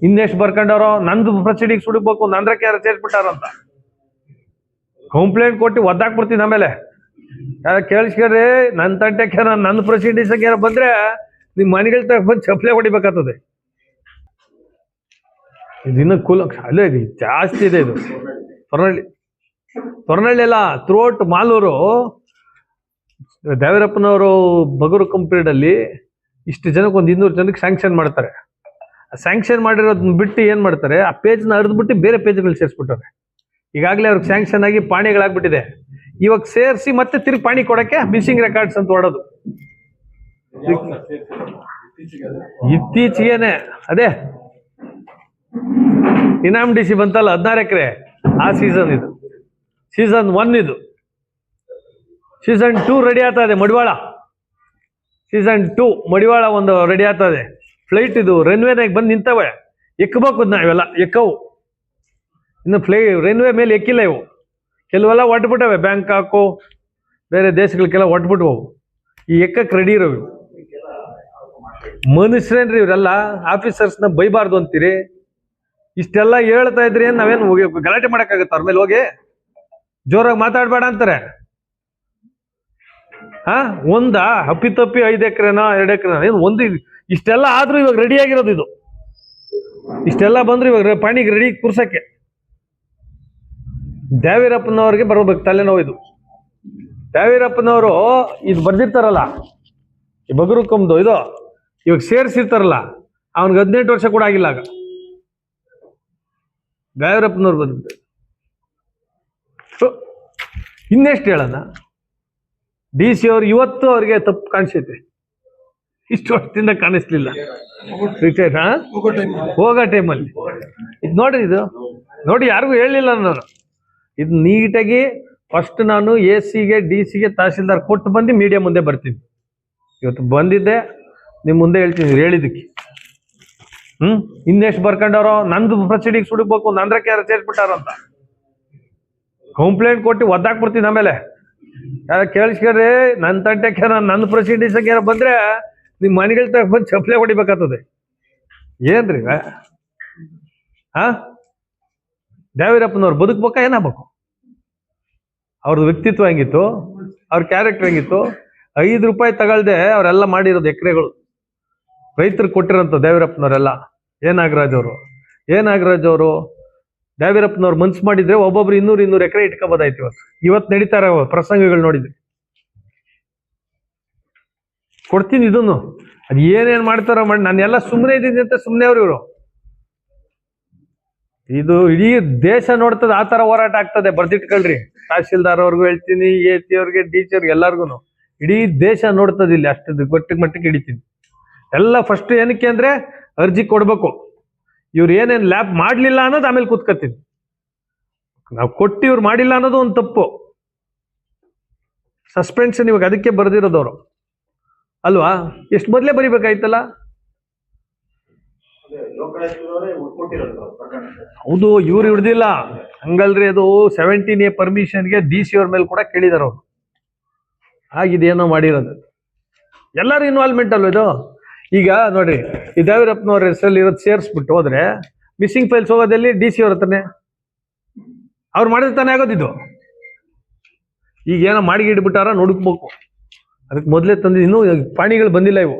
ಇನ್ನೆಷ್ಟು ಬರ್ಕೊಂಡವ್ರು ನಂದು ಪ್ರೊಸೀಡಿಂಗ್ಸ್ ಹುಡುಕ್ಬೇಕು ನಂದ್ರಕ್ಕೆ ಯಾರು ಸೇರ್ಬಿಟ್ಟಾರಂತ ಕಂಪ್ಲೇಂಟ್ ಕೊಟ್ಟು ಒದ್ದಾಕ್ಬಿಡ್ತೀನಿ. ಆಮೇಲೆ ಯಾರು ಕೇಳಿಸ್ಕೊಡ್ರಿ, ನನ್ನ ತಂಟೆಕ್ಕೆ ನನ್ನ ಪ್ರೊಸೀಡಿಂಗ್ಸ್ ಯಾರು ಬಂದ್ರೆ ನಿಮ್ ಮನೆಗಳ ಬಂದು ಚಪ್ಪಲೆ ಹೊಡಿಬೇಕಾಗ್ತದೆ. ಇದಿನ್ನ ಅಲ್ಲೇ ಜಾಸ್ತಿ ಇದೆ ಇದು. ತೊರನಹಳ್ಳಿ ಎಲ್ಲ ಥ್ರೂಔಟ್ ಮಾಲೂರು ದೇವರಪ್ಪನವರು ಬಗರು ಕಂಪ್ಲೀಟಲ್ಲಿ ಇಷ್ಟು ಜನಕ್ಕೆ ಒಂದು 200 ಜನಕ್ಕೆ ಸ್ಯಾಂಕ್ಷನ್ ಮಾಡ್ತಾರೆ. ಸ್ಯಾಂಕ್ಷನ್ ಮಾಡಿರೋದನ್ನ ಬಿಟ್ಟು ಏನ್ ಮಾಡ್ತಾರೆ, ಆ ಪೇಜ್ನ ಅರ್ದ್ಬಿಟ್ಟು ಬೇರೆ ಪೇಜ್ಗಳು ಸೇರಿಸ್ಬಿಟ್ಟಾರೆ. ಈಗಾಗಲೇ ಅವ್ರಿಗೆ ಸ್ಯಾಂಕ್ಷನ್ ಆಗಿ ಪಾಣಿಗಳಾಗ್ಬಿಟ್ಟಿದೆ. ಇವಾಗ ಸೇರಿಸಿ ಮತ್ತೆ ತಿರುಗಿ ಪಾಣಿ ಕೊಡಕ್ಕೆ ಮಿಸ್ಸಿಂಗ್ ರೆಕಾರ್ಡ್ಸ್ ಅಂತ ಹೊಡೋದು. ಇತ್ತೀಚೆಗೇನೆ ಅದೇ ಇನಾಮ್ ಡಿ ಸಿ ಬಂತಲ್ಲ 16 ಎಕರೆ, ಆ ಸೀಸನ್ ಇದು. ಸೀಸನ್ 1 ಇದು. ಸೀಸನ್ 2 ರೆಡಿ ಆಗ್ತಾ ಇದೆ. ಮಡಿವಾಳ ಸೀಸನ್ 2 ಮಡಿವಾಳ ಒಂದು ರೆಡಿ ಆಗ್ತಾ ಇದೆ. ಫ್ಲೈಟ್ ಇದು ರನ್ವೇನಾಗ ಬಂದು ನಿಂತವೆ, ಎಕ್ಕಬೇಕು ನಾವೆಲ್ಲ ಎಕ್ಕವು. ಇನ್ನು ರನ್ವೇ ಮೇಲೆ ಎಕ್ಕಿಲ್ಲ ಇವು. ಕೆಲವೆಲ್ಲ ಒಟ್ಬಿಟ್ಟವೆ, ಬ್ಯಾಂಕಾಕು ಬೇರೆ ದೇಶಗಳಿಗೆಲ್ಲ ಒಟ್ಬಿಟ್ವು. ಈ ಎಕ್ಕಕ್ಕೆ ರೆಡಿ ಇರೋ ಇವು ಮನುಷ್ಯರೇನ್ರಿ ಇವರೆಲ್ಲ. ಆಫೀಸರ್ಸ್ನ ಬೈಬಾರ್ದು ಅಂತೀರಿ. ಇಷ್ಟೆಲ್ಲ ಹೇಳ್ತಾ ಇದ್ರಿ ಏನ್ ನಾವೇನು ಗಲಾಟೆ ಮಾಡಕ್ಕಾಗತ್ತ? ಅವ್ರ ಮೇಲೆ ಹೋಗಿ ಜೋರಾಗಿ ಮಾತಾಡ್ಬೇಡ ಅಂತಾರೆ. ಒಂದ ಅಪ್ಪಿತಪ್ಪಿ 5 ಎಕರೆನಾ 2 ಎಕರೆನಾ ಏನು ಒಂದು. ಇಷ್ಟೆಲ್ಲ ಆದ್ರೂ ಇವಾಗ ರೆಡಿ ಆಗಿರೋದು ಇದು. ಇಷ್ಟೆಲ್ಲ ಬಂದ್ರು ಇವಾಗ ಪಾಣಿಗೆ ರೆಡಿ ಕುರ್ಸಕ್ಕೆ. ದೇವೀರಪ್ಪನವ್ರಿಗೆ ಬರ್ಬೇಕು ತಲೆನೋವು ಇದು. ದೇವೀರಪ್ಪನವರು ಇದು ಬರ್ದಿರ್ತಾರಲ್ಲ, ಈ ಬಗರುಕಂದು ಇದು ಇವಾಗ ಸೇರಿಸಿರ್ತಾರಲ್ಲ, ಅವನಿಗೆ 18 ವರ್ಷ ಕೂಡ ಆಗಿಲ್ಲ ಆಗ. ದೇವೀರಪ್ಪನವ್ರು ಬಂದಿದ್ದೆ. ಇನ್ನೆಷ್ಟು ಹೇಳೋಣ? ಡಿ ಸಿ ಅವ್ರು ಇವತ್ತು ಅವ್ರಿಗೆ ತಪ್ಪು ಕಾಣಿಸೈತೆ, ಇಷ್ಟು ವರ್ಷದಿಂದ ಕಾಣಿಸ್ಲಿಲ್ಲ. ರಿಟೈರ್ ಹೋಗೋ ಟೈಮಲ್ಲಿ ಇದು ನೋಡ್ರಿ, ಇದು ನೋಡಿ ಯಾರಿಗೂ ಹೇಳಿಲ್ಲ ನಾನು. ಇದು ನೀಟಾಗಿ ಫಸ್ಟ್ ನಾನು AC ಗೆ DC ಗೆ ತಹಸೀಲ್ದಾರ್ ಕೊಟ್ಟು ಬಂದು ಮೀಡಿಯಾ ಮುಂದೆ ಬರ್ತೀನಿ. ಇವತ್ತು ಬಂದಿದ್ದೆ ನಿಮ್ಮ ಮುಂದೆ ಹೇಳ್ತೀನಿ ಹೇಳಿದ್ದಕ್ಕೆ. ಇನ್ನೆಷ್ಟು ಬರ್ಕೊಂಡವ್ರು ನಂದು ಪ್ರೊಸೀಡಿಂಗ್ಸ್ ಹುಡುಕ್ಬೇಕು ನಂದ್ರಕ್ಕೆ ಯಾರು ಸೇರ್ಬಿಟ್ಟಾರಂತ ಕಂಪ್ಲೇಂಟ್ ಕೊಟ್ಟು ಒದ್ದಾಕ್ಬಿಡ್ತೀನಿ. ಆಮೇಲೆ ಯಾರು ಕೇಳಿಸ್ಕೊಡ್ರಿ, ನನ್ನ ತಂಟೆಕ್ಕೆ ನನ್ನ ಪ್ರೊಸೀಡಿಂಗ್ಸ್ ಯಾರು ಬಂದ್ರೆ ನಿಮ್ ಮನೆಗಳ ಬಂದು ಚಪ್ಪಲೆ ಹೊಡಿಬೇಕಾಗ್ತದೆ. ಏನ್ರಿ ದೇವೀರಪ್ಪನವ್ರು ಬದುಕ್ಬೇಕಾ ಏನಾಗಬೇಕು? ಅವ್ರದ್ದು ವ್ಯಕ್ತಿತ್ವ ಹೆಂಗಿತ್ತು, ಅವ್ರ ಕ್ಯಾರೆಕ್ಟರ್ ಹೆಂಗಿತ್ತು? 5 ರೂಪಾಯಿ ತಗೊಳ್ದೆ ಅವರೆಲ್ಲ ಮಾಡಿರೋದು ಎಕರೆಗಳು ರೈತರು ಕೊಟ್ಟಿರೋಂಥ ದೇವೀರಪ್ಪನವರೆಲ್ಲ. ನಾಗರಾಜ್ ಅವರು ದೇವೀರಪ್ಪನವ್ರು ಮನ್ಸು ಮಾಡಿದ್ರೆ ಒಬ್ಬೊಬ್ರು 200 ಎಕರೆ ಇಟ್ಕೋಬೋದಾಯ್ತು. ಇವತ್ತು ನಡೀತಾರ ಪ್ರಸಂಗಗಳು ನೋಡಿದ್ರಿ. ಕೊಡ್ತೀನಿ ಇದನ್ನು, ಅದು ಏನೇನ್ ಮಾಡ್ತಾರೋ ಮಾಡಿ. ನಾನೆಲ್ಲ ಸುಮ್ಮನೆ ಇದ್ದೀನಿ ಅಂತ ಸುಮ್ಮನೆ ಇವರು. ಇದು ಇಡೀ ದೇಶ ನೋಡ್ತದೆ, ಆ ತರ ಹೋರಾಟ ಆಗ್ತದೆ. ಬರ್ದಿಟ್ಕೊಳ್ರಿ. ತಹಸೀಲ್ದಾರ್ ಅವ್ರಿಗೂ ಹೇಳ್ತೀನಿ, AC ಅವ್ರಿಗೆ, DC ಅವ್ರಿಗೆ, ಎಲ್ಲಾರ್ಗು. ಇಡೀ ದೇಶ ನೋಡ್ತದೆ ಇಲ್ಲಿ. ಅಷ್ಟು ಗಟ್ಟಿಗೆ ಮಟ್ಟಿಗೆ ಹಿಡಿತೀನಿ ಎಲ್ಲ. ಫಸ್ಟ್ ಏನಕ್ಕೆ ಅಂದ್ರೆ ಅರ್ಜಿ ಕೊಡ್ಬೇಕು. ಇವ್ರು ಏನೇನ್ ಲ್ಯಾಬ್ ಮಾಡ್ಲಿಲ್ಲ ಅನ್ನೋದು ಆಮೇಲೆ ಕೂತ್ಕೊತೀನಿ. ನಾವು ಕೊಟ್ಟು ಇವ್ರು ಮಾಡಿಲ್ಲ ಅನ್ನೋದು ಒಂದು ತಪ್ಪು. ಸಸ್ಪೆನ್ಷನ್ ಇವಾಗ ಅದಕ್ಕೆ ಬರ್ದಿರೋದವ್ರು ಅಲ್ವಾ? ಎಷ್ಟು ಮೊದಲೇ ಬರಿಬೇಕಾಯ್ತಲ್ಲ. ಹೌದು, ಇವ್ರು ಹಿಡ್ದಿಲ್ಲ ಹಂಗಲ್ರಿ. ಅದು 17A ಪರ್ಮಿಷನ್ಗೆ DC ಅವ್ರ ಮೇಲೆ ಕೂಡ ಕೇಳಿದಾರ ಅವ್ರು. ಆಗಿದೇನೋ ಮಾಡಿರೋದು. ಎಲ್ಲರೂ ಇನ್ವಾಲ್ವ್ಮೆಂಟ್ ಅಲ್ವ ಇದು? ಈಗ ನೋಡ್ರಿ, ಈ ದೇವೀರಪ್ಪನವ್ರ ಹೆಸರಲ್ಲಿ ಇರೋದು ಸೇರಿಸ್ಬಿಟ್ಟು ಹೋದ್ರೆ ಮಿಸ್ಸಿಂಗ್ ಫೈಲ್ಸ್ ಹೋಗೋದಲ್ಲಿ DC ಅವ್ರ ಹತ್ರನೇ. ಅವ್ರು ಮಾಡಿದ್ರೆ ತಾನೇ ಆಗೋದಿದ್ದು. ಈಗ ಏನೋ ಮಾಡಿ ಇಟ್ಬಿಟ್ಟಾರ ನೋಡ್ಬೇಕು. ಅದಕ್ಕೆ ಮೊದಲೇ ತಂದು ಇನ್ನೂ ಪಾಣಿಗಳು ಬಂದಿಲ್ಲ. ಇವು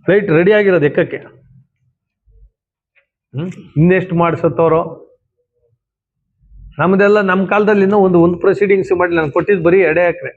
ಫ್ಲೈಟ್ ರೆಡಿ ಆಗಿರೋದು ಎಕ್ಕಕ್ಕೆ. ಇನ್ನೆಷ್ಟು ಮಾಡಿಸತ್ತವ್ರು. ನಮ್ದೆಲ್ಲ ನಮ್ಮ ಕಾಲದಲ್ಲಿ ಇನ್ನೂ ಒಂದು ಪ್ರೊಸೀಡಿಂಗ್ಸ್ ಮಾಡಿ ನಾನು ಕೊಟ್ಟಿದ್ದು ಬರೀ 2 ಎಕರೆ.